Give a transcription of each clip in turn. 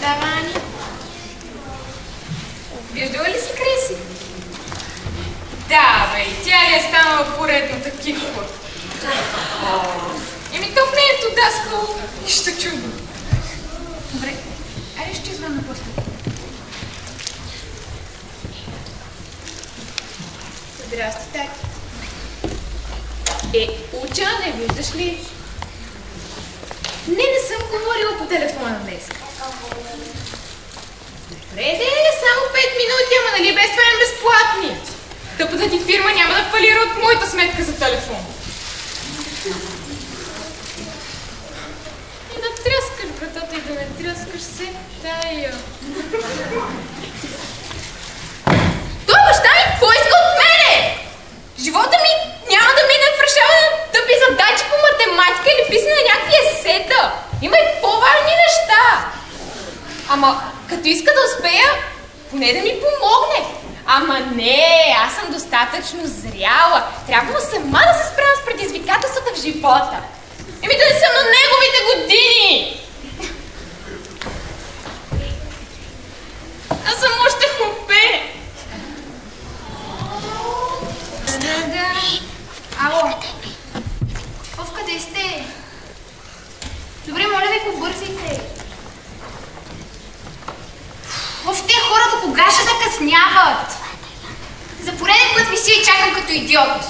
Да, Вани. Виждала ли си Креси? Да, бе, тя ли е станала поредно такива? Еми, то в нейното даскало. Нищо чудно. Добре, айде ще звънна после. Здрасти, тати. Уча, не виждаш ли? Не съм говорила по телефона днес. Добре, само 5 минути, ама нали без това е безплатни. Тъпата ти фирма няма да фалира от моята сметка за телефон. И да тряскаш братата и да не тряскаш се тая. Той баща ми, какво иска от мене? Живота ми няма да мине в решаване на тъпи задачи по математика или писане на някакви есета. Има и по-важни неща. Ама като иска да успея, поне да ми помогне. Ама не, аз съм достатъчно зряла. Трябва сама да се справя с предизвикателствата в живота. Еми да не съм на неговите години. Аз съм още хлопе. Да. Ало. Къде сте? Добре, моля ви, побързайте. Те хората кога ще закъсняват? За пореден път ви си и чакам като идиот.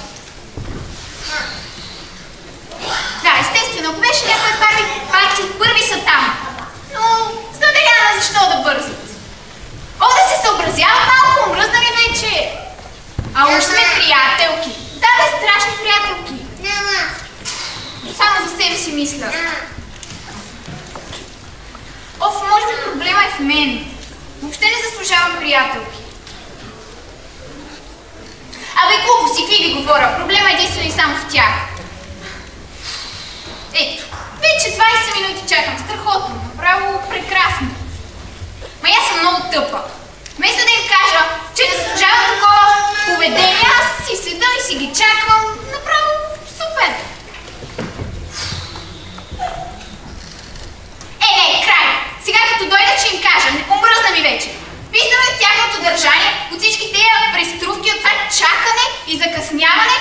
Да, естествено, ако беше някой парти, първи са там. Но знаделяна защо да бързат. Да се съобразява малко, мръзна ми вече. Уж сме приятелки. Да, бе, страшни приятелки. Само за себе си мисля. Може би проблема е в мен. Въобще не заслужавам приятелки. Глупости, какви ви говоря? Проблема е единствено и само в тях. Ето, вече 20 минути чакам. Страхотно, направо прекрасно. Аз съм много тъпа. Вместо да им кажа, че не заслужавам такова поведение, аз си седа и си ги чакам. Направо супер. Не, край! Сега като дойда, че им кажа, омръзна ми вече. Виждаме тяхното държание от всички тези преструвки, от това чакане и закъсняване.